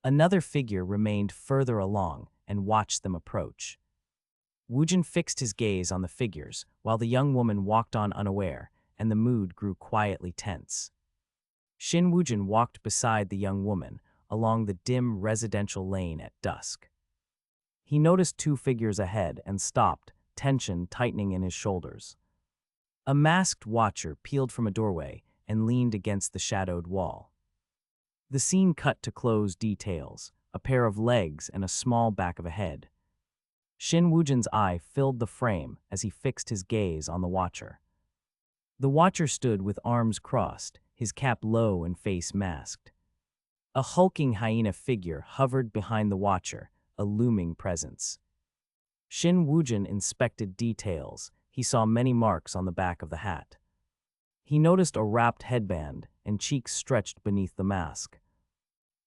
Another figure remained further along and watched them approach. Woojin fixed his gaze on the figures while the young woman walked on unaware, and the mood grew quietly tense. Shin Woojin walked beside the young woman along the dim residential lane at dusk. He noticed two figures ahead and stopped, tension tightening in his shoulders. A masked watcher peeled from a doorway and leaned against the shadowed wall. The scene cut to close details, a pair of legs and a small back of a head. Shin Woojin's eye filled the frame as he fixed his gaze on the watcher. The watcher stood with arms crossed, his cap low and face masked. A hulking hyena figure hovered behind the watcher, a looming presence. Shin Woojin inspected details. He saw many marks on the back of the hat. He noticed a wrapped headband and cheeks stretched beneath the mask.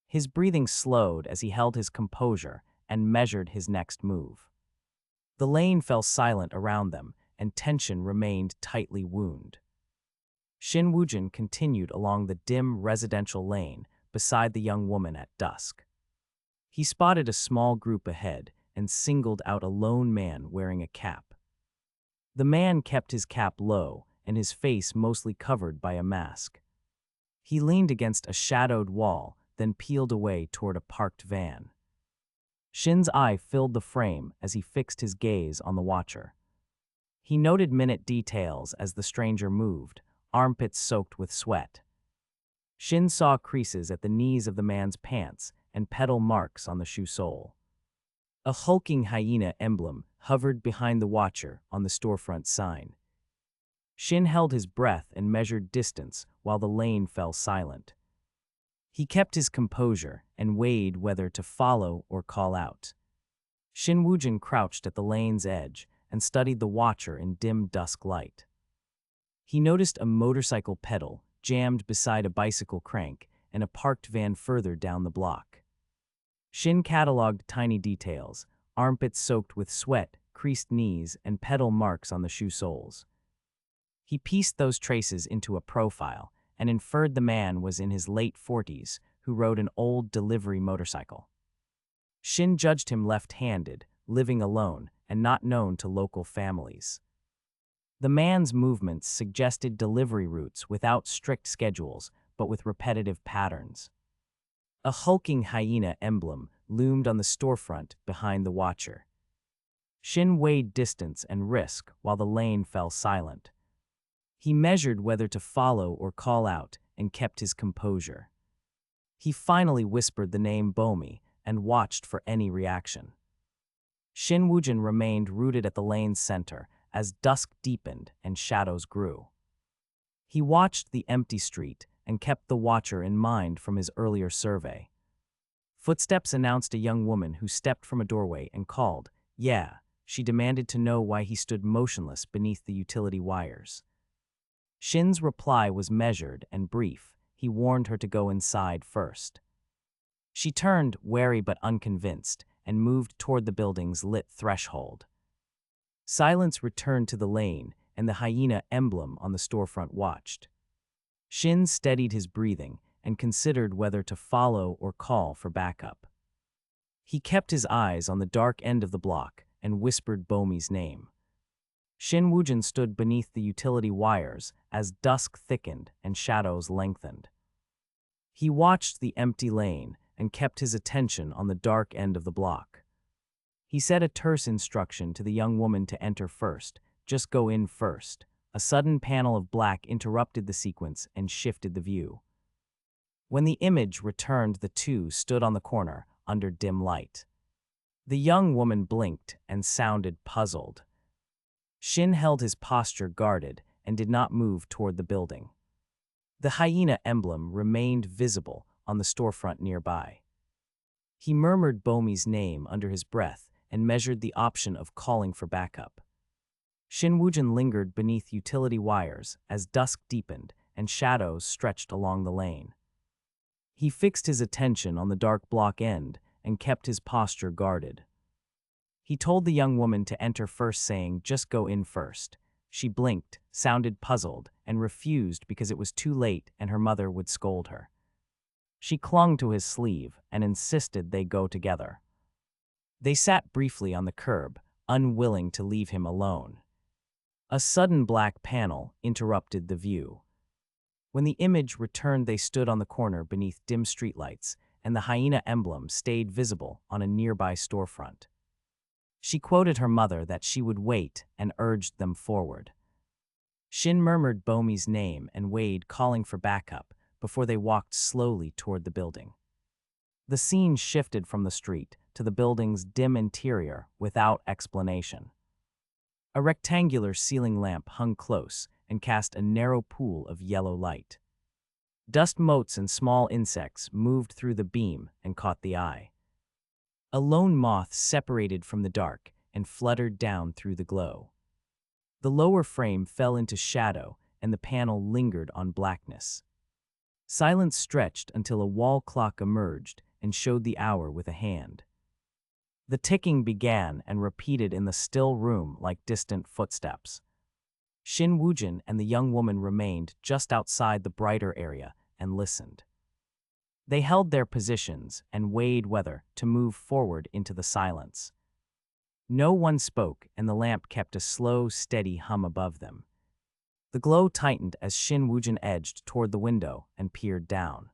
His breathing slowed as he held his composure and measured his next move. The lane fell silent around them, and tension remained tightly wound. Shin Woojin continued along the dim residential lane beside the young woman at dusk. He spotted a small group ahead and singled out a lone man wearing a cap. The man kept his cap low and his face mostly covered by a mask. He leaned against a shadowed wall, then peeled away toward a parked van. Shin's eye filled the frame as he fixed his gaze on the watcher. He noted minute details as the stranger moved, armpits soaked with sweat. Shin saw creases at the knees of the man's pants and pedal marks on the shoe sole. A hulking hyena emblem hovered behind the watcher on the storefront sign. Shin held his breath and measured distance while the lane fell silent. He kept his composure and weighed whether to follow or call out. Shin Woojin crouched at the lane's edge and studied the watcher in dim dusk light. He noticed a motorcycle pedal jammed beside a bicycle crank and a parked van further down the block. Shin cataloged tiny details, armpits soaked with sweat, creased knees, and pedal marks on the shoe soles. He pieced those traces into a profile and inferred the man was in his late 40s who rode an old delivery motorcycle. Shin judged him left-handed, living alone, and not known to local families. The man's movements suggested delivery routes without strict schedules, but with repetitive patterns. A hulking hyena emblem loomed on the storefront behind the watcher. Shin weighed distance and risk while the lane fell silent. He measured whether to follow or call out and kept his composure. He finally whispered the name Bomi and watched for any reaction. Shin Woojin remained rooted at the lane's center as dusk deepened and shadows grew. He watched the empty street and kept the watcher in mind from his earlier survey. Footsteps announced a young woman who stepped from a doorway and called, "Yeah." She demanded to know why he stood motionless beneath the utility wires. Shin's reply was measured and brief. He warned her to go inside first. She turned, wary but unconvinced, and moved toward the building's lit threshold. Silence returned to the lane, and the hyena emblem on the storefront watched. Shin steadied his breathing and considered whether to follow or call for backup. He kept his eyes on the dark end of the block and whispered Bomi's name. Shin Woojin stood beneath the utility wires as dusk thickened and shadows lengthened. He watched the empty lane and kept his attention on the dark end of the block. He said a terse instruction to the young woman to enter first, just go in first. A sudden panel of black interrupted the sequence and shifted the view. When the image returned, the two stood on the corner under dim light. The young woman blinked and sounded puzzled. Shin held his posture guarded and did not move toward the building. The hyena emblem remained visible on the storefront nearby. He murmured Bomi's name under his breath and measured the option of calling for backup. Shin Woojin lingered beneath utility wires as dusk deepened and shadows stretched along the lane. He fixed his attention on the dark block end and kept his posture guarded. He told the young woman to enter first, saying, "Just go in first." She blinked, sounded puzzled, and refused because it was too late and her mother would scold her. She clung to his sleeve and insisted they go together. They sat briefly on the curb, unwilling to leave him alone. A sudden black panel interrupted the view. When the image returned, they stood on the corner beneath dim streetlights, and the hyena emblem stayed visible on a nearby storefront. She quoted her mother that she would wait and urged them forward. Shin murmured Bomi's name and Wade calling for backup before they walked slowly toward the building. The scene shifted from the street to the building's dim interior without explanation. A rectangular ceiling lamp hung close and cast a narrow pool of yellow light. Dust motes and small insects moved through the beam and caught the eye. A lone moth separated from the dark and fluttered down through the glow. The lower frame fell into shadow and the panel lingered on blackness. Silence stretched until a wall clock emerged and showed the hour with a hand. The ticking began and repeated in the still room like distant footsteps. Shin Woojin and the young woman remained just outside the brighter area and listened. They held their positions and weighed whether to move forward into the silence. No one spoke, and the lamp kept a slow, steady hum above them. The glow tightened as Shin Woojin edged toward the window and peered down.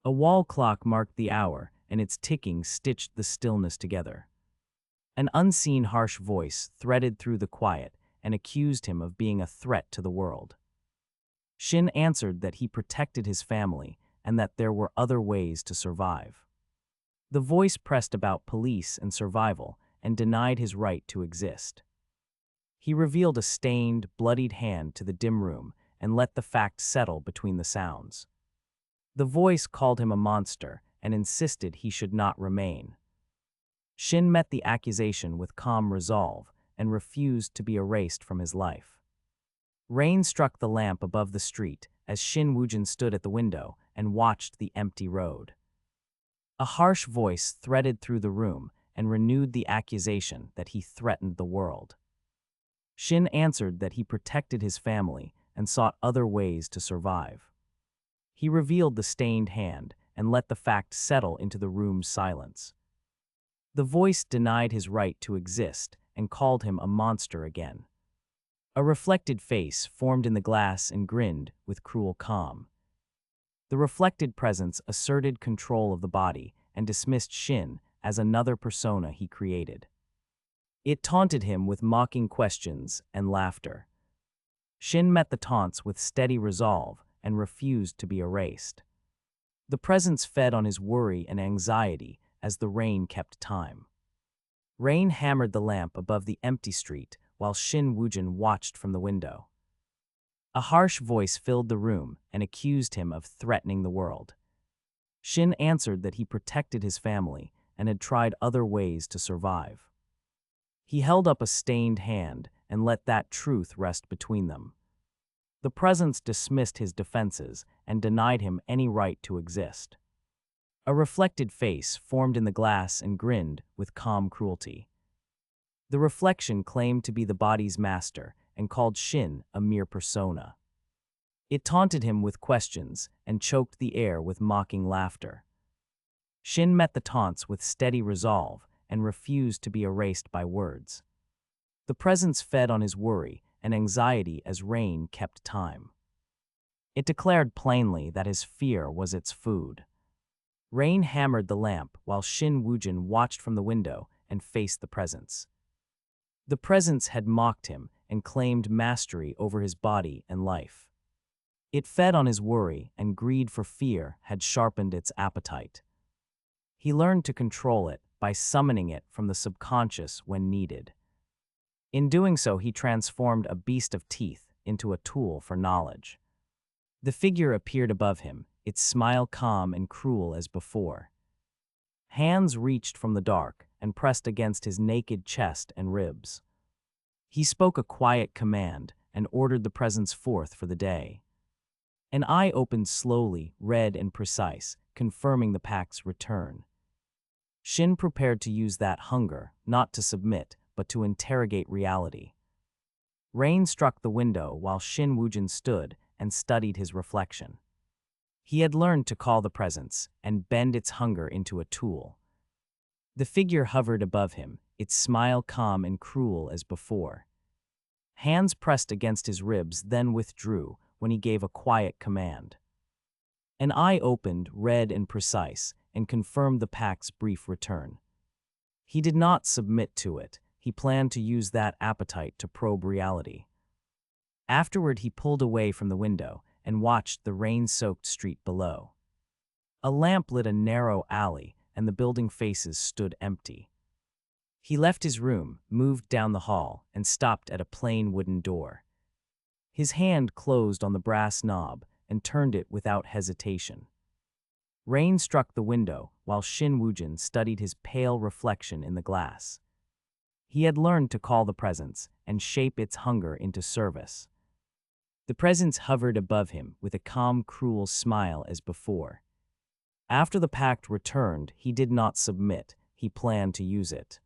A wall clock marked the hour, and its ticking stitched the stillness together. An unseen harsh voice threaded through the quiet and accused him of being a threat to the world. Shin answered that he protected his family and that there were other ways to survive. The voice pressed about police and survival and denied his right to exist. He revealed a stained, bloodied hand to the dim room and let the fact settle between the sounds. The voice called him a monster and insisted he should not remain. Shin met the accusation with calm resolve and refused to be erased from his life. Rain struck the lamp above the street as Shin Woojin stood at the window and watched the empty road. A harsh voice threaded through the room and renewed the accusation that he threatened the world. Shin answered that he protected his family and sought other ways to survive. He revealed the stained hand and let the fact settle into the room's silence. The voice denied his right to exist and called him a monster again. A reflected face formed in the glass and grinned with cruel calm. The reflected presence asserted control of the body and dismissed Shin as another persona he created. It taunted him with mocking questions and laughter. Shin met the taunts with steady resolve and refused to be erased. The presence fed on his worry and anxiety as the rain kept time. Rain hammered the lamp above the empty street while Shin Woojin watched from the window. A harsh voice filled the room and accused him of threatening the world. Shin answered that he protected his family and had tried other ways to survive. He held up a stained hand and let that truth rest between them. The presence dismissed his defenses and denied him any right to exist. A reflected face formed in the glass and grinned with calm cruelty. The reflection claimed to be the body's master and called Shin a mere persona. It taunted him with questions and choked the air with mocking laughter. Shin met the taunts with steady resolve and refused to be erased by words. The presence fed on his worry and anxiety as rain kept time. It declared plainly that his fear was its food. Rain hammered the lamp while Shin Woojin watched from the window and faced the presence. The presence had mocked him and claimed mastery over his body and life. It fed on his worry, and greed for fear had sharpened its appetite. He learned to control it by summoning it from the subconscious when needed. In doing so, he transformed a beast of teeth into a tool for knowledge. The figure appeared above him, its smile calm and cruel as before. Hands reached from the dark and pressed against his naked chest and ribs. He spoke a quiet command and ordered the presence forth for the day. An eye opened slowly, red and precise, confirming the pack's return. Shin prepared to use that hunger, not to submit, but to interrogate reality. Rain struck the window while Shin Woojin stood and studied his reflection. He had learned to call the presence and bend its hunger into a tool. The figure hovered above him, its smile calm and cruel as before. Hands pressed against his ribs, then withdrew when he gave a quiet command. An eye opened, red and precise, and confirmed the pack's brief return. He did not submit to it. He planned to use that appetite to probe reality. Afterward, he pulled away from the window and watched the rain-soaked street below. A lamp lit a narrow alley, and the building faces stood empty. He left his room, moved down the hall, and stopped at a plain wooden door. His hand closed on the brass knob and turned it without hesitation. Rain struck the window while Shin Woojin studied his pale reflection in the glass. He had learned to call the presence and shape its hunger into service. The presence hovered above him with a calm, cruel smile as before. After the pact returned, he did not submit. He planned to use it.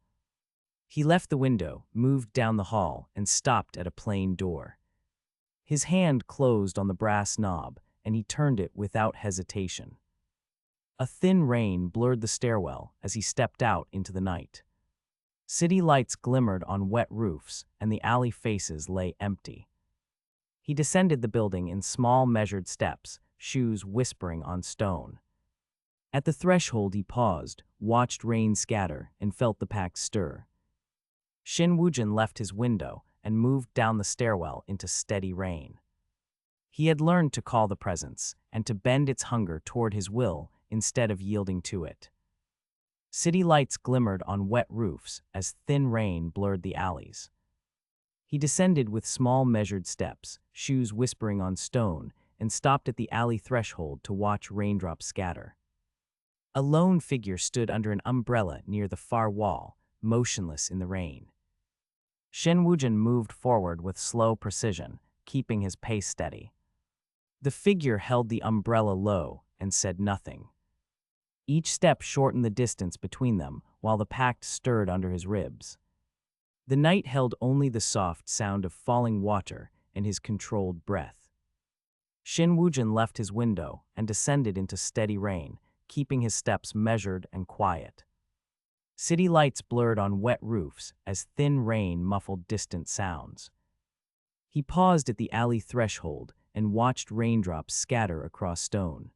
He left the window, moved down the hall, and stopped at a plain door. His hand closed on the brass knob, and he turned it without hesitation. A thin rain blurred the stairwell as he stepped out into the night. City lights glimmered on wet roofs, and the alley faces lay empty. He descended the building in small, measured steps, shoes whispering on stone. At the threshold he paused, watched rain scatter, and felt the pack stir. Shin Woojin left his window and moved down the stairwell into steady rain. He had learned to call the presence and to bend its hunger toward his will instead of yielding to it. City lights glimmered on wet roofs as thin rain blurred the alleys. He descended with small, measured steps, shoes whispering on stone, and stopped at the alley threshold to watch raindrops scatter. A lone figure stood under an umbrella near the far wall, motionless in the rain. Shin Woojin moved forward with slow precision, keeping his pace steady. The figure held the umbrella low and said nothing. Each step shortened the distance between them while the pact stirred under his ribs. The night held only the soft sound of falling water and his controlled breath. Shin Woojin left his window and descended into steady rain, keeping his steps measured and quiet. City lights blurred on wet roofs as thin rain muffled distant sounds. He paused at the alley threshold and watched raindrops scatter across stone.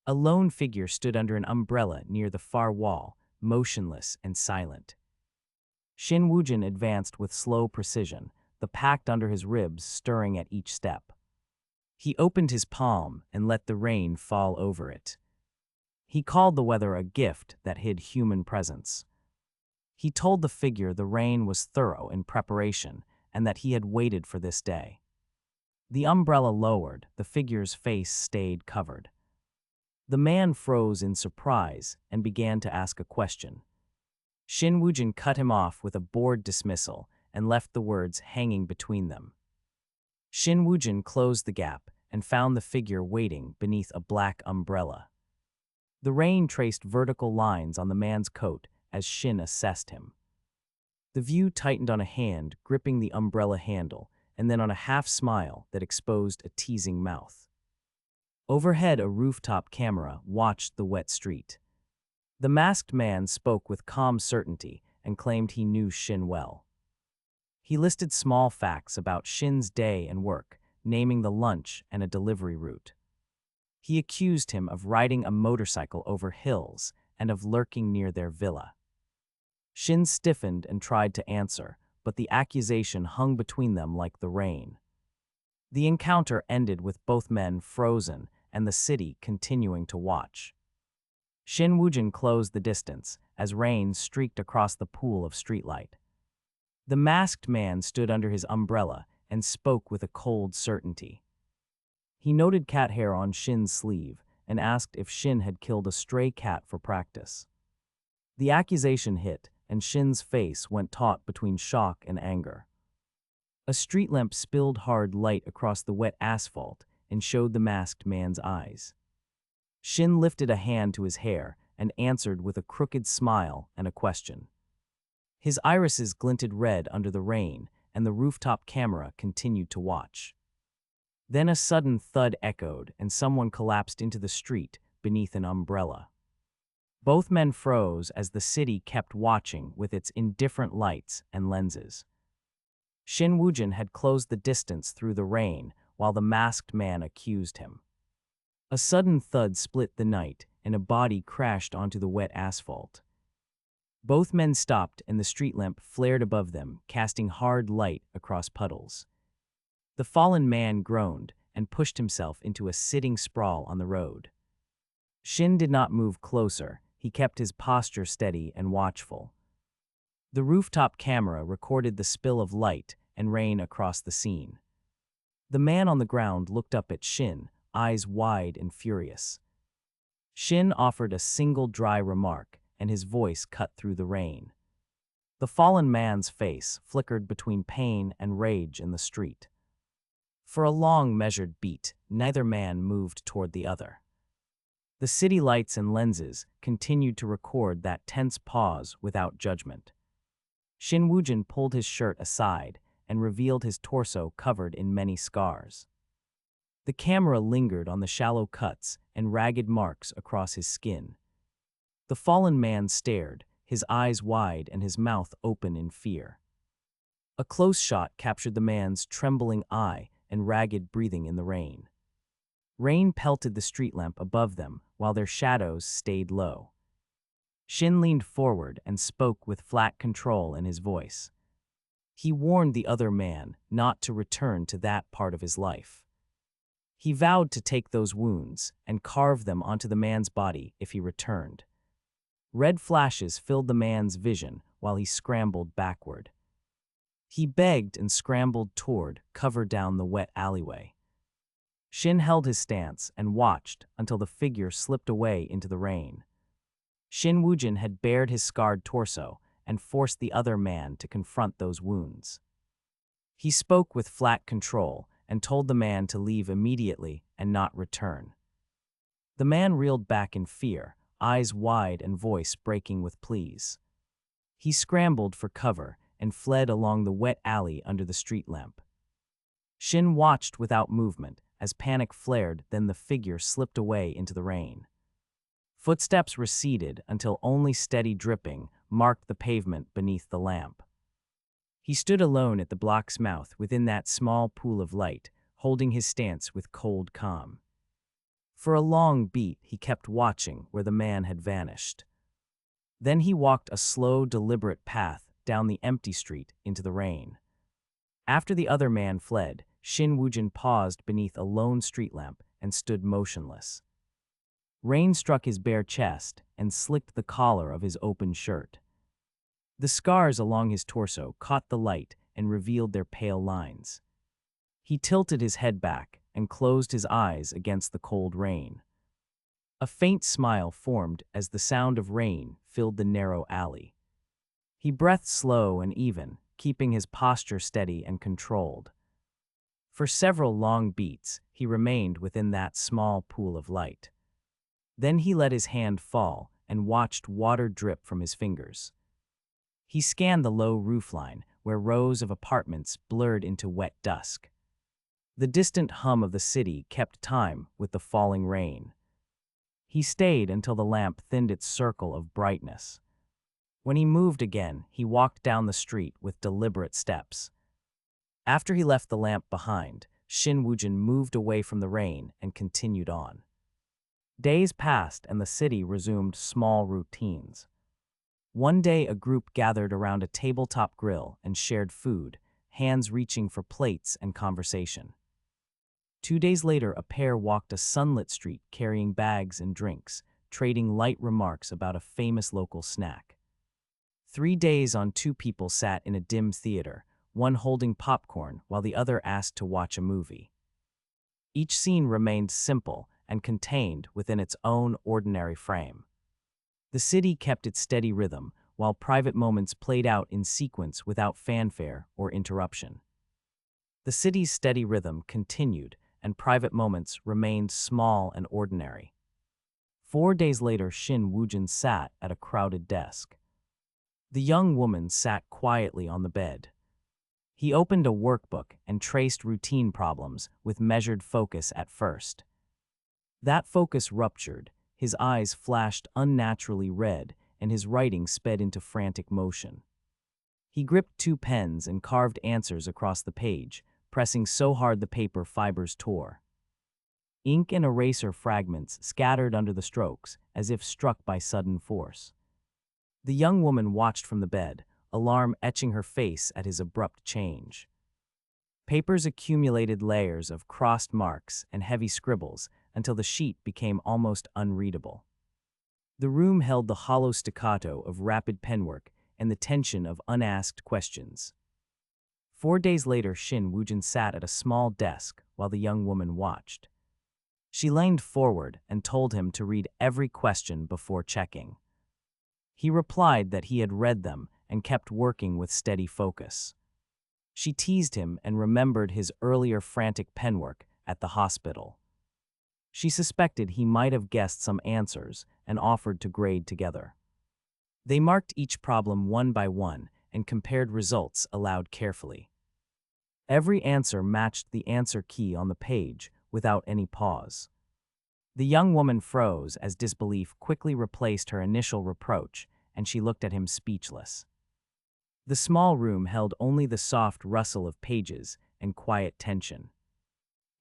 A lone figure stood under an umbrella near the far wall, motionless and silent. Shin Woojin advanced with slow precision, the pact under his ribs stirring at each step. He opened his palm and let the rain fall over it. He called the weather a gift that hid human presence. He told the figure the rain was thorough in preparation and that he had waited for this day. The umbrella lowered, the figure's face stayed covered. The man froze in surprise and began to ask a question. Shin Woojin cut him off with a bored dismissal and left the words hanging between them. Shin Woojin closed the gap and found the figure waiting beneath a black umbrella. The rain traced vertical lines on the man's coat as Shin assessed him. The view tightened on a hand gripping the umbrella handle and then on a half-smile that exposed a teasing mouth. Overhead, a rooftop camera watched the wet street. The masked man spoke with calm certainty and claimed he knew Shin well. He listed small facts about Shin's day and work, naming the lunch and a delivery route. He accused him of riding a motorcycle over hills and of lurking near their villa. Shin stiffened and tried to answer, but the accusation hung between them like the rain. The encounter ended with both men frozen and the city continuing to watch. Shin Woojin closed the distance as rain streaked across the pool of streetlight. The masked man stood under his umbrella and spoke with a cold certainty. He noted cat hair on Shin's sleeve and asked if Shin had killed a stray cat for practice. The accusation hit, and Shin's face went taut between shock and anger. A street lamp spilled hard light across the wet asphalt and showed the masked man's eyes. Shin lifted a hand to his hair and answered with a crooked smile and a question. His irises glinted red under the rain, and the rooftop camera continued to watch. Then a sudden thud echoed and someone collapsed into the street beneath an umbrella. Both men froze as the city kept watching with its indifferent lights and lenses. Shin Woojin had closed the distance through the rain while the masked man accused him. A sudden thud split the night and a body crashed onto the wet asphalt. Both men stopped and the street lamp flared above them, casting hard light across puddles. The fallen man groaned and pushed himself into a sitting sprawl on the road. Shin did not move closer. He kept his posture steady and watchful. The rooftop camera recorded the spill of light and rain across the scene. The man on the ground looked up at Shin, eyes wide and furious. Shin offered a single dry remark, and his voice cut through the rain. The fallen man's face flickered between pain and rage in the street. For a long, measured beat, neither man moved toward the other. The city lights and lenses continued to record that tense pause without judgment. Shin Woojin pulled his shirt aside and revealed his torso covered in many scars. The camera lingered on the shallow cuts and ragged marks across his skin. The fallen man stared, his eyes wide and his mouth open in fear. A close shot captured the man's trembling eye and ragged breathing in the rain. Rain pelted the street lamp above them while their shadows stayed low. Shin leaned forward and spoke with flat control in his voice. He warned the other man not to return to that part of his life. He vowed to take those wounds and carve them onto the man's body if he returned. Red flashes filled the man's vision while he scrambled backward. He begged and scrambled toward cover down the wet alleyway. Shin held his stance and watched until the figure slipped away into the rain. Shin Woojin had bared his scarred torso and forced the other man to confront those wounds. He spoke with flat control and told the man to leave immediately and not return. The man reeled back in fear, eyes wide and voice breaking with pleas. He scrambled for cover and fled along the wet alley under the street lamp. Shin watched without movement as panic flared, then the figure slipped away into the rain. Footsteps receded until only steady dripping marked the pavement beneath the lamp. He stood alone at the block's mouth within that small pool of light, holding his stance with cold calm. For a long beat, he kept watching where the man had vanished. Then he walked a slow, deliberate path down the empty street into the rain. After the other man fled, Shin Woojin paused beneath a lone street lamp and stood motionless. Rain struck his bare chest and slicked the collar of his open shirt. The scars along his torso caught the light and revealed their pale lines. He tilted his head back and closed his eyes against the cold rain. A faint smile formed as the sound of rain filled the narrow alley. He breathed slow and even, keeping his posture steady and controlled. For several long beats, he remained within that small pool of light. Then he let his hand fall and watched water drip from his fingers. He scanned the low roofline, where rows of apartments blurred into wet dusk. The distant hum of the city kept time with the falling rain. He stayed until the lamp thinned its circle of brightness. When he moved again, he walked down the street with deliberate steps. After he left the lamp behind, Shin Woojin moved away from the rain and continued on. Days passed and the city resumed small routines. One day a group gathered around a tabletop grill and shared food, hands reaching for plates and conversation. 2 days later, a pair walked a sunlit street carrying bags and drinks, trading light remarks about a famous local snack. 3 days on, 2 people sat in a dim theater, one holding popcorn while the other asked to watch a movie. Each scene remained simple and contained within its own ordinary frame. The city kept its steady rhythm, while private moments played out in sequence without fanfare or interruption. The city's steady rhythm continued, and private moments remained small and ordinary. 4 days later, Shin Woojin sat at a crowded desk. The young woman sat quietly on the bed. He opened a workbook and traced routine problems with measured focus at first. That focus ruptured, his eyes flashed unnaturally red, and his writing sped into frantic motion. He gripped two pens and carved answers across the page, pressing so hard the paper fibers tore. Ink and eraser fragments scattered under the strokes, as if struck by sudden force. The young woman watched from the bed, alarm etching her face at his abrupt change. Papers accumulated layers of crossed marks and heavy scribbles until the sheet became almost unreadable. The room held the hollow staccato of rapid penwork and the tension of unasked questions. 4 days later, Shin Woojin sat at a small desk while the young woman watched. She leaned forward and told him to read every question before checking. He replied that he had read them and kept working with steady focus. She teased him and remembered his earlier frantic penwork at the hospital. She suspected he might have guessed some answers and offered to grade together. They marked each problem one by one and compared results aloud carefully. Every answer matched the answer key on the page without any pause. The young woman froze as disbelief quickly replaced her initial reproach, and she looked at him speechless. The small room held only the soft rustle of pages and quiet tension.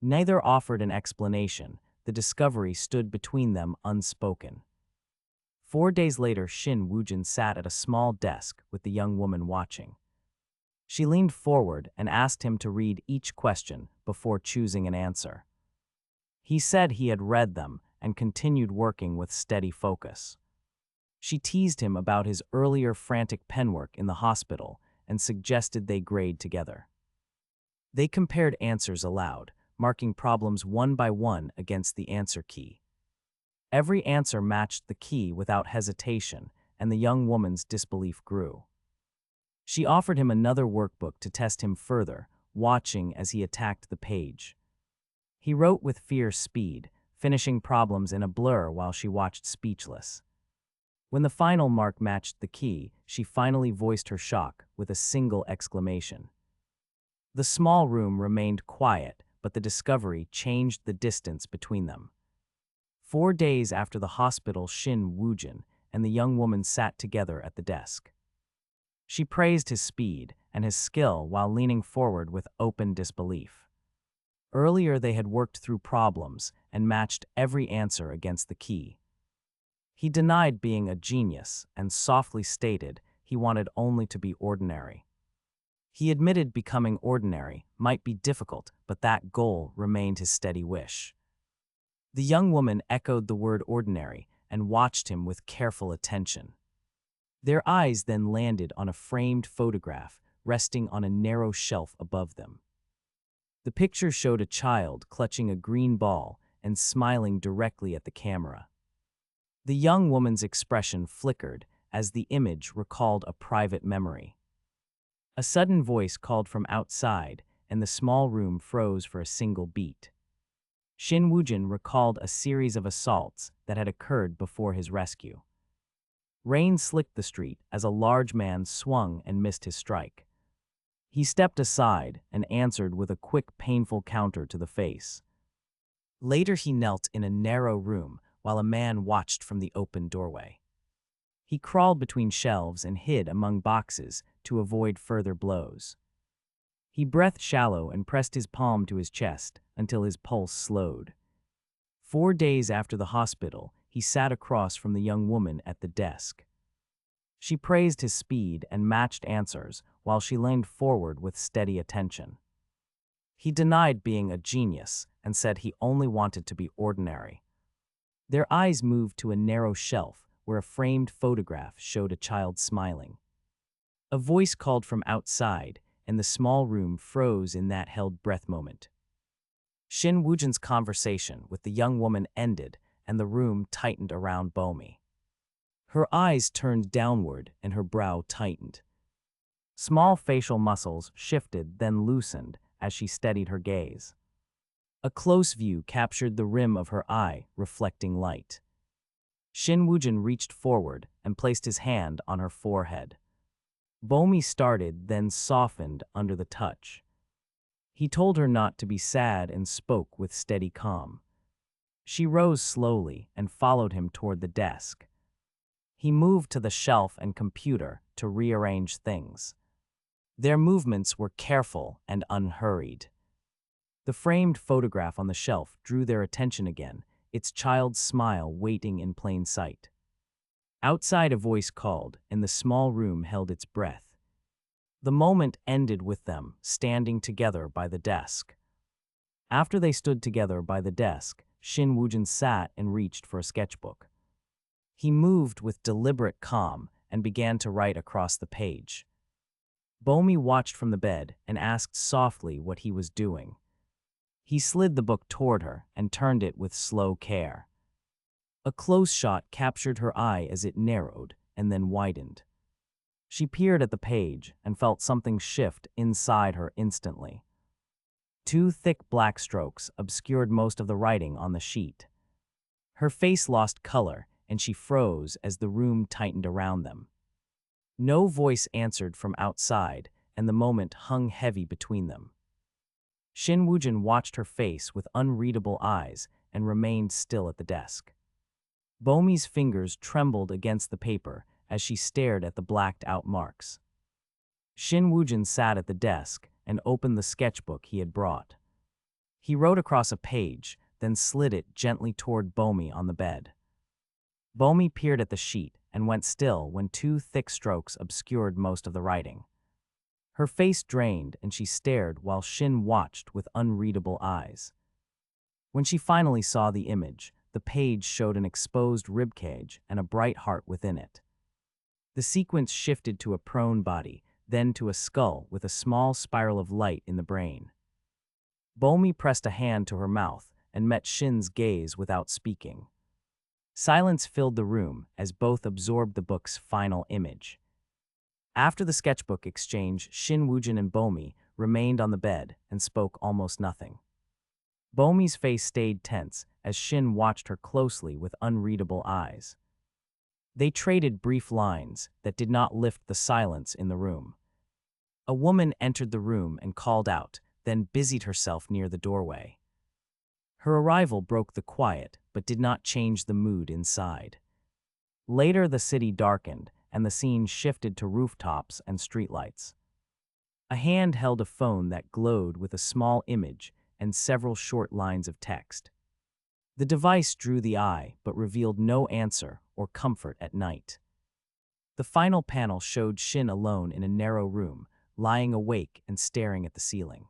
Neither offered an explanation. The discovery stood between them unspoken. 4 days later, Shin Woojin sat at a small desk with the young woman watching. She leaned forward and asked him to read each question before choosing an answer. He said he had read them and continued working with steady focus. She teased him about his earlier frantic penwork in the hospital and suggested they grade together. They compared answers aloud, marking problems one by one against the answer key. Every answer matched the key without hesitation, and the young woman's disbelief grew. She offered him another workbook to test him further, watching as he attacked the page. He wrote with fierce speed, finishing problems in a blur while she watched speechless. When the final mark matched the key, she finally voiced her shock with a single exclamation. The small room remained quiet, but the discovery changed the distance between them. 4 days after the hospital, Shin Woojin and the young woman sat together at the desk. She praised his speed and his skill while leaning forward with open disbelief. Earlier, they had worked through problems and matched every answer against the key. He denied being a genius and softly stated he wanted only to be ordinary. He admitted becoming ordinary might be difficult, but that goal remained his steady wish. The young woman echoed the word ordinary and watched him with careful attention. Their eyes then landed on a framed photograph resting on a narrow shelf above them. The picture showed a child clutching a green ball and smiling directly at the camera. The young woman's expression flickered as the image recalled a private memory. A sudden voice called from outside, and the small room froze for a single beat. Shin Woojin recalled a series of assaults that had occurred before his rescue. Rain slicked the street as a large man swung and missed his strike. He stepped aside and answered with a quick, painful counter to the face. Later, he knelt in a narrow room while a man watched from the open doorway. He crawled between shelves and hid among boxes to avoid further blows. He breathed shallow and pressed his palm to his chest until his pulse slowed. 4 days after the hospital, he sat across from the young woman at the desk. She praised his speed and matched answers while she leaned forward with steady attention. He denied being a genius and said he only wanted to be ordinary. Their eyes moved to a narrow shelf where a framed photograph showed a child smiling. A voice called from outside, and the small room froze in that held breath moment. Shin Woojin's conversation with the young woman ended, and the room tightened around Bomi. Her eyes turned downward and her brow tightened. Small facial muscles shifted, then loosened as she steadied her gaze. A close view captured the rim of her eye, reflecting light. Shin Woojin reached forward and placed his hand on her forehead. Bomi started, then softened under the touch. He told her not to be sad and spoke with steady calm. She rose slowly and followed him toward the desk. He moved to the shelf and computer to rearrange things. Their movements were careful and unhurried. The framed photograph on the shelf drew their attention again, its child's smile waiting in plain sight. Outside, a voice called, and the small room held its breath. The moment ended with them standing together by the desk. After they stood together by the desk, Shin Woojin sat and reached for a sketchbook. He moved with deliberate calm and began to write across the page. Bomi watched from the bed and asked softly what he was doing. He slid the book toward her and turned it with slow care. A close shot captured her eye as it narrowed and then widened. She peered at the page and felt something shift inside her instantly. Two thick black strokes obscured most of the writing on the sheet. Her face lost color, and she froze as the room tightened around them. No voice answered from outside, and the moment hung heavy between them. Shin Woojin watched her face with unreadable eyes and remained still at the desk. Bomi's fingers trembled against the paper as she stared at the blacked-out marks. Shin Woojin sat at the desk and opened the sketchbook he had brought. He wrote across a page, then slid it gently toward Bomi on the bed. Bomi peered at the sheet and went still when two thick strokes obscured most of the writing. Her face drained and she stared while Shin watched with unreadable eyes. When she finally saw the image, the page showed an exposed ribcage and a bright heart within it. The sequence shifted to a prone body, then to a skull with a small spiral of light in the brain. Bomi pressed a hand to her mouth and met Shin's gaze without speaking. Silence filled the room as both absorbed the book's final image. After the sketchbook exchange, Shin Woojin and Bomi remained on the bed and spoke almost nothing. Bomi's face stayed tense as Shin watched her closely with unreadable eyes. They traded brief lines that did not lift the silence in the room. A woman entered the room and called out, then busied herself near the doorway. Her arrival broke the quiet, but did not change the mood inside. Later, the city darkened, and the scene shifted to rooftops and streetlights. A hand held a phone that glowed with a small image and several short lines of text. The device drew the eye, but revealed no answer or comfort at night. The final panel showed Shin alone in a narrow room, lying awake and staring at the ceiling.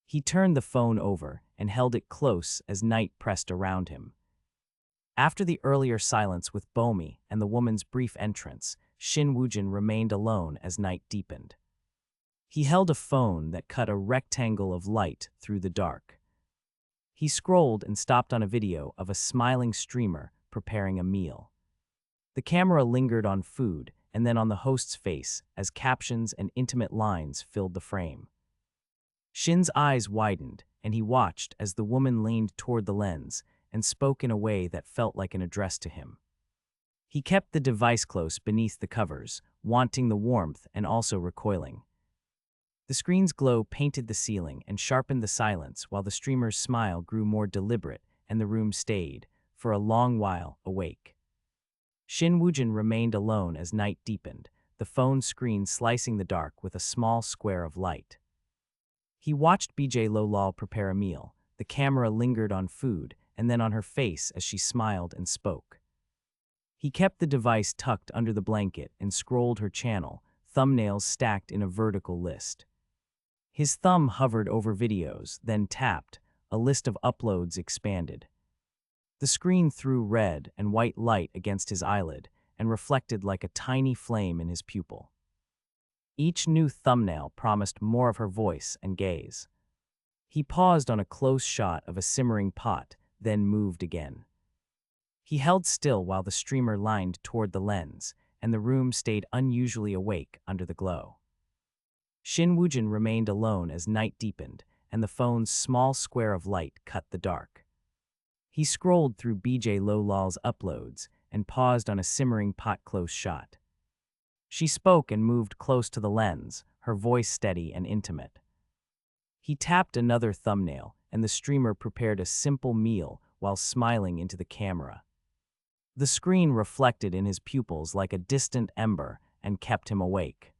He turned the phone over and held it close as night pressed around him. After the earlier silence with Bomi and the woman's brief entrance, Shin Woojin remained alone as night deepened. He held a phone that cut a rectangle of light through the dark. He scrolled and stopped on a video of a smiling streamer preparing a meal. The camera lingered on food and then on the host's face as captions and intimate lines filled the frame. Shin's eyes widened, and he watched as the woman leaned toward the lens and spoke in a way that felt like an address to him. He kept the device close beneath the covers, wanting the warmth and also recoiling. The screen's glow painted the ceiling and sharpened the silence while the streamer's smile grew more deliberate and the room stayed, for a long while, awake. Shin Woojin remained alone as night deepened, the phone screen slicing the dark with a small square of light. He watched BJ Lolal prepare a meal. The camera lingered on food and then on her face as she smiled and spoke. He kept the device tucked under the blanket and scrolled her channel, thumbnails stacked in a vertical list. His thumb hovered over videos, then tapped. A list of uploads expanded. The screen threw red and white light against his eyelid and reflected like a tiny flame in his pupil. Each new thumbnail promised more of her voice and gaze. He paused on a close shot of a simmering pot, then moved again. He held still while the streamer lined toward the lens, and the room stayed unusually awake under the glow. Shin Woojin remained alone as night deepened, and the phone's small square of light cut the dark. He scrolled through BJ Lolal's uploads and paused on a simmering pot close shot. She spoke and moved close to the lens, her voice steady and intimate. He tapped another thumbnail, and the streamer prepared a simple meal while smiling into the camera. The screen reflected in his pupils like a distant ember and kept him awake.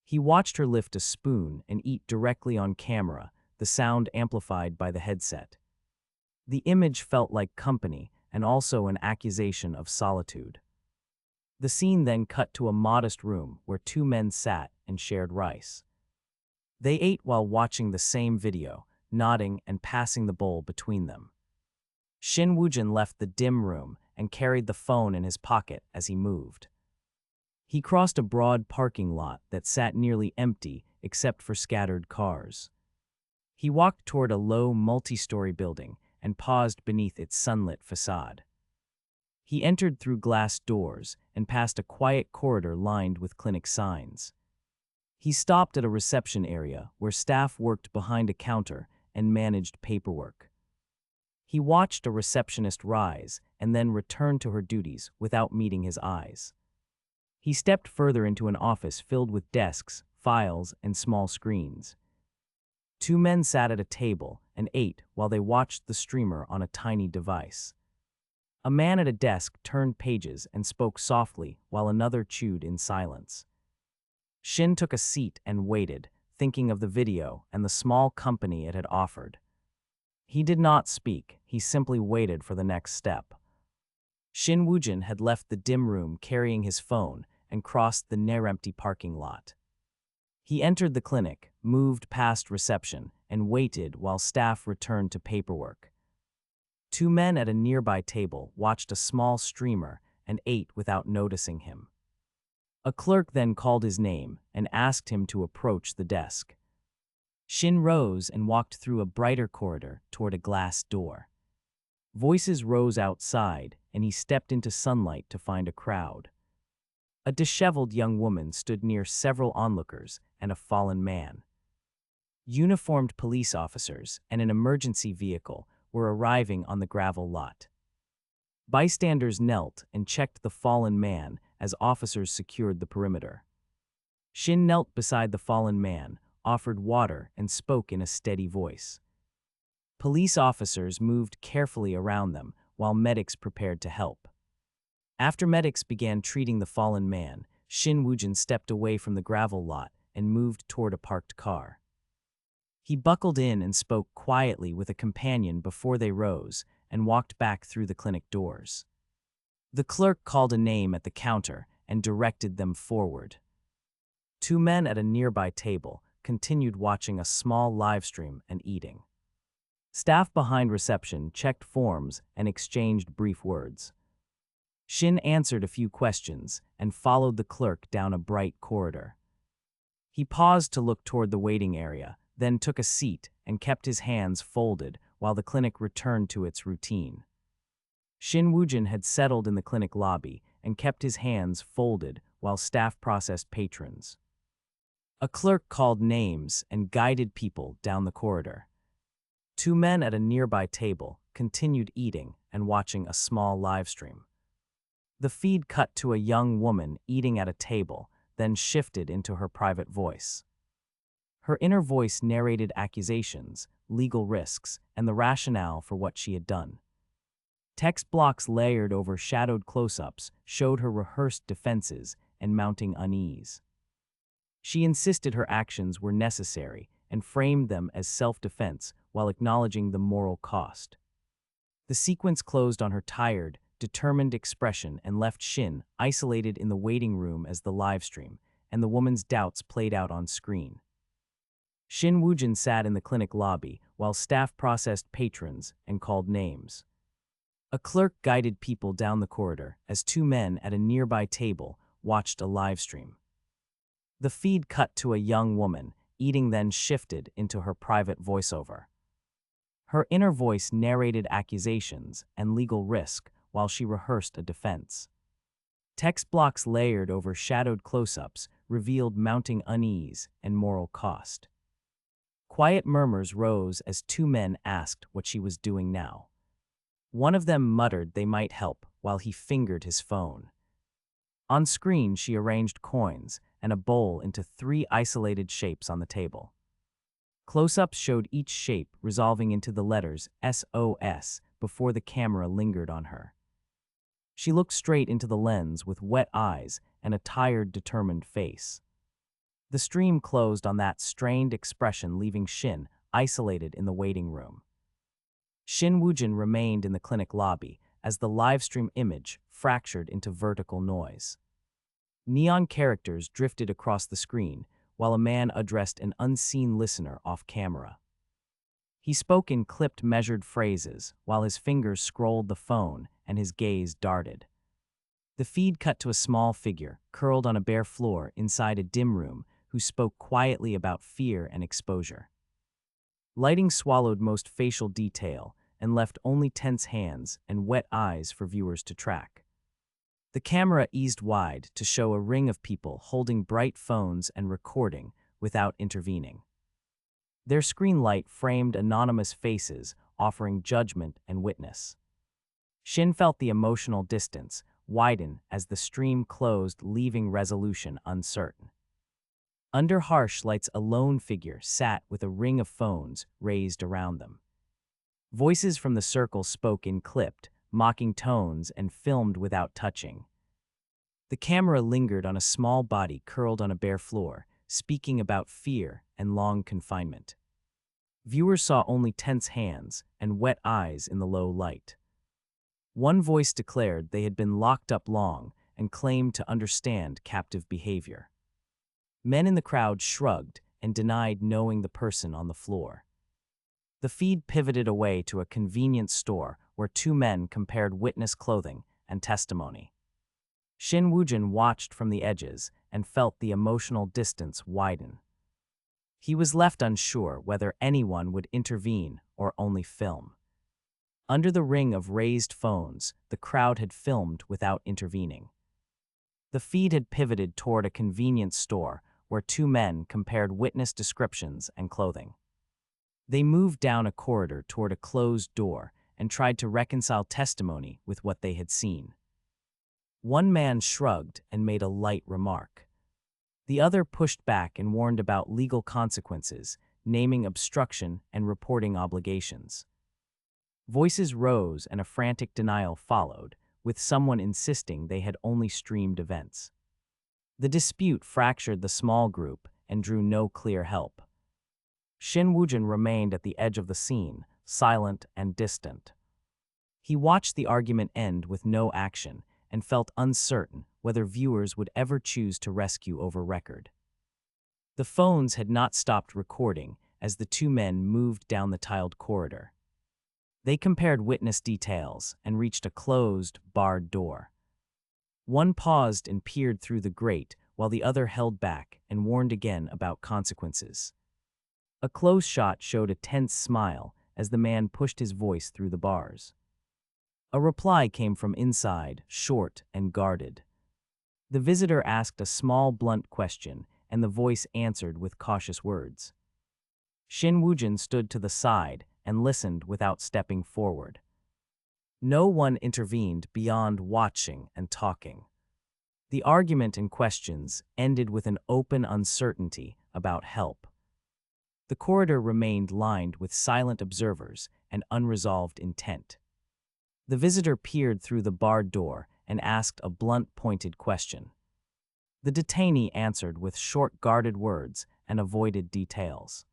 He watched her lift a spoon and eat directly on camera, the sound amplified by the headset. The image felt like company and also an accusation of solitude. The scene then cut to a modest room where two men sat and shared rice. They ate while watching the same video, nodding and passing the bowl between them. Shin Woojin left the dim room and carried the phone in his pocket as he moved. He crossed a broad parking lot that sat nearly empty except for scattered cars. He walked toward a low multi-story building and paused beneath its sunlit facade. He entered through glass doors and passed a quiet corridor lined with clinic signs. He stopped at a reception area where staff worked behind a counter and managed paperwork. He watched a receptionist rise and then return to her duties without meeting his eyes. He stepped further into an office filled with desks, files, and small screens. Two men sat at a table and ate while they watched the streamer on a tiny device. A man at a desk turned pages and spoke softly while another chewed in silence. Shin took a seat and waited, thinking of the video and the small company it had offered. He did not speak, he simply waited for the next step. Shin Woojin had left the dim room carrying his phone and crossed the near-empty parking lot. He entered the clinic, moved past reception, and waited while staff returned to paperwork. Two men at a nearby table watched a small streamer and ate without noticing him. A clerk then called his name and asked him to approach the desk. Shin rose and walked through a brighter corridor toward a glass door. Voices rose outside, and he stepped into sunlight to find a crowd. A disheveled young woman stood near several onlookers and a fallen man. Uniformed police officers and an emergency vehicle were arriving on the gravel lot. Bystanders knelt and checked the fallen man as officers secured the perimeter. Shin knelt beside the fallen man, offered water, and spoke in a steady voice. Police officers moved carefully around them while medics prepared to help. After medics began treating the fallen man, Shin Woojin stepped away from the gravel lot and moved toward a parked car. He buckled in and spoke quietly with a companion before they rose and walked back through the clinic doors. The clerk called a name at the counter and directed them forward. Two men at a nearby table continued watching a small live stream and eating. Staff behind reception checked forms and exchanged brief words. Shin answered a few questions and followed the clerk down a bright corridor. He paused to look toward the waiting area, then took a seat and kept his hands folded while the clinic returned to its routine. Shin Woojin had settled in the clinic lobby and kept his hands folded while staff processed patrons. A clerk called names and guided people down the corridor. Two men at a nearby table continued eating and watching a small live stream. The feed cut to a young woman eating at a table, then shifted into her private voice. Her inner voice narrated accusations, legal risks, and the rationale for what she had done. Text blocks layered over shadowed close-ups showed her rehearsed defenses and mounting unease. She insisted her actions were necessary and framed them as self-defense while acknowledging the moral cost. The sequence closed on her tired, determined expression and left Shin isolated in the waiting room as the livestream and the woman's doubts played out on screen. Shin Woojin sat in the clinic lobby while staff processed patrons and called names. A clerk guided people down the corridor as two men at a nearby table watched a livestream. The feed cut to a young woman eating, then shifted into her private voiceover. Her inner voice narrated accusations and legal risk while she rehearsed a defense. Text blocks layered over shadowed close-ups revealed mounting unease and moral cost. Quiet murmurs rose as two men asked what she was doing now. One of them muttered they might help while he fingered his phone. On screen, she arranged coins and a bowl into 3 isolated shapes on the table. Close-ups showed each shape resolving into the letters SOS before the camera lingered on her. She looked straight into the lens with wet eyes and a tired, determined face. The stream closed on that strained expression, leaving Shin isolated in the waiting room. Shin Woojin remained in the clinic lobby as the livestream image fractured into vertical noise. Neon characters drifted across the screen while a man addressed an unseen listener off camera. He spoke in clipped, measured phrases while his fingers scrolled the phone and his gaze darted. The feed cut to a small figure, curled on a bare floor inside a dim room, who spoke quietly about fear and exposure. Lighting swallowed most facial detail and left only tense hands and wet eyes for viewers to track. The camera eased wide to show a ring of people holding bright phones and recording without intervening. Their screen light framed anonymous faces, offering judgment and witness. Shin felt the emotional distance widen as the stream closed, leaving resolution uncertain. Under harsh lights, a lone figure sat with a ring of phones raised around them. Voices from the circle spoke in clipped, mocking tones and filmed without touching. The camera lingered on a small body curled on a bare floor, speaking about fear and long confinement. Viewers saw only tense hands and wet eyes in the low light. One voice declared they had been locked up long and claimed to understand captive behavior. Men in the crowd shrugged and denied knowing the person on the floor. The feed pivoted away to a convenience store where 2 men compared witness clothing and testimony. Shin Woojin watched from the edges and felt the emotional distance widen. He was left unsure whether anyone would intervene or only film. Under the ring of raised phones, the crowd had filmed without intervening. The feed had pivoted toward a convenience store where 2 men compared witness descriptions and clothing. They moved down a corridor toward a closed door and tried to reconcile testimony with what they had seen. One man shrugged and made a light remark. The other pushed back and warned about legal consequences, naming obstruction and reporting obligations. Voices rose and a frantic denial followed, with someone insisting they had only streamed events. The dispute fractured the small group and drew no clear help. Shin Woojin remained at the edge of the scene, silent and distant. He watched the argument end with no action and felt uncertain whether viewers would ever choose to rescue over record. The phones had not stopped recording as the 2 men moved down the tiled corridor. They compared witness details and reached a closed, barred door. One paused and peered through the grate while the other held back and warned again about consequences. A close shot showed a tense smile as the man pushed his voice through the bars. A reply came from inside, short and guarded. The visitor asked a small, blunt question, and the voice answered with cautious words. Shin Woojin stood to the side and listened without stepping forward. No one intervened beyond watching and talking. The argument and questions ended with an open uncertainty about help. The corridor remained lined with silent observers and unresolved intent. The visitor peered through the barred door and asked a blunt, pointed question. The detainee answered with short, guarded words and avoided details.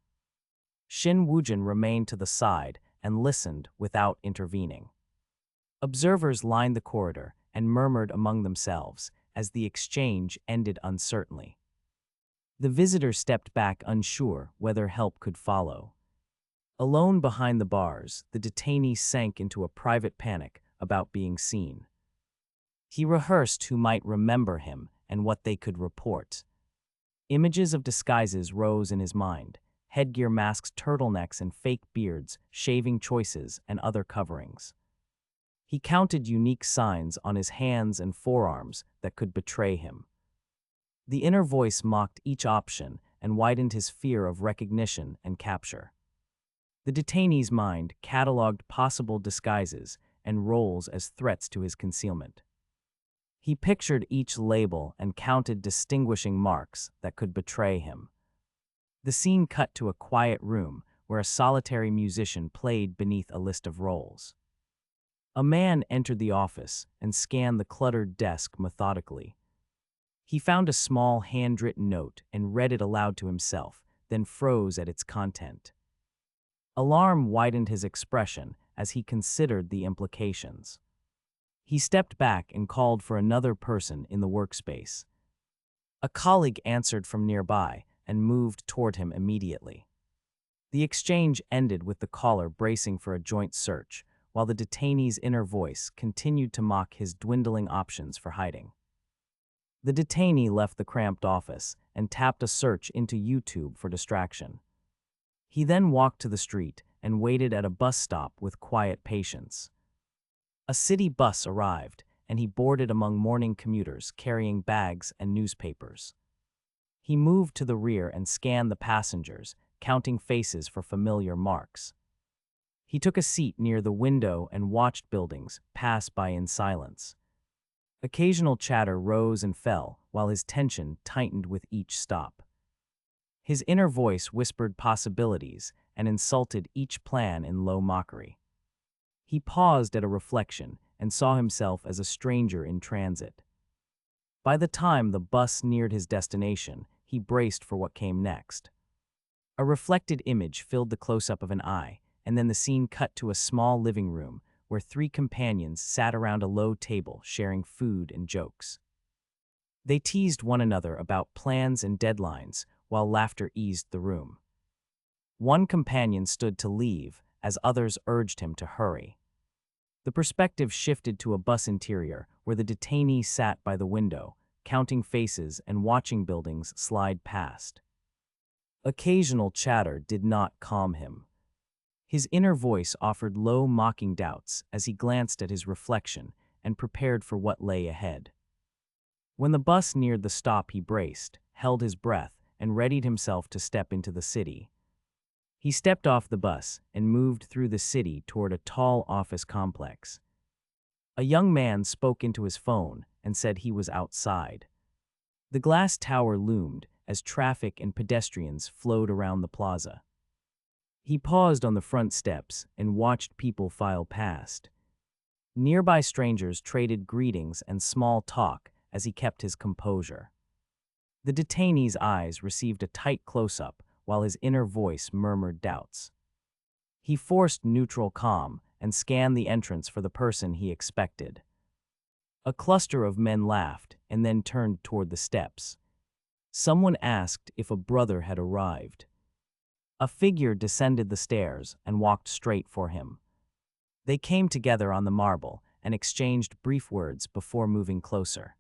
Shin Woojin remained to the side and listened without intervening. Observers lined the corridor and murmured among themselves as the exchange ended uncertainly. The visitor stepped back, unsure whether help could follow. Alone behind the bars, the detainee sank into a private panic about being seen. He rehearsed who might remember him and what they could report. Images of disguises rose in his mind: headgear, masks, turtlenecks, and fake beards, shaving choices, and other coverings. He counted unique signs on his hands and forearms that could betray him. The inner voice mocked each option and widened his fear of recognition and capture. The detainee's mind cataloged possible disguises and roles as threats to his concealment. He pictured each label and counted distinguishing marks that could betray him. The scene cut to a quiet room where a solitary musician played beneath a list of rolls. A man entered the office and scanned the cluttered desk methodically. He found a small handwritten note and read it aloud to himself, then froze at its content. Alarm widened his expression as he considered the implications. He stepped back and called for another person in the workspace. A colleague answered from nearby and moved toward him immediately. The exchange ended with the caller bracing for a joint search, while the detainee's inner voice continued to mock his dwindling options for hiding. The detainee left the cramped office and tapped a search into YouTube for distraction. He then walked to the street and waited at a bus stop with quiet patience. A city bus arrived, and he boarded among morning commuters carrying bags and newspapers. He moved to the rear and scanned the passengers, counting faces for familiar marks. He took a seat near the window and watched buildings pass by in silence. Occasional chatter rose and fell, while his tension tightened with each stop. His inner voice whispered possibilities and insulted each plan in low mockery. He paused at a reflection and saw himself as a stranger in transit. By the time the bus neared his destination, he braced for what came next. A reflected image filled the close-up of an eye, and then the scene cut to a small living room where three companions sat around a low table sharing food and jokes. They teased one another about plans and deadlines while laughter eased the room. One companion stood to leave as others urged him to hurry. The perspective shifted to a bus interior where the detainee sat by the window, counting faces and watching buildings slide past. Occasional chatter did not calm him. His inner voice offered low, mocking doubts as he glanced at his reflection and prepared for what lay ahead. When the bus neared the stop, he braced, held his breath, and readied himself to step into the city. He stepped off the bus and moved through the city toward a tall office complex. A young man spoke into his phone and said he was outside. The glass tower loomed as traffic and pedestrians flowed around the plaza. He paused on the front steps and watched people file past. Nearby strangers traded greetings and small talk as he kept his composure. The detainee's eyes received a tight close-up while his inner voice murmured doubts. He forced neutral calm and scanned the entrance for the person he expected. A cluster of men laughed and then turned toward the steps. Someone asked if a brother had arrived. A figure descended the stairs and walked straight for him. They came together on the marble and exchanged brief words before moving closer.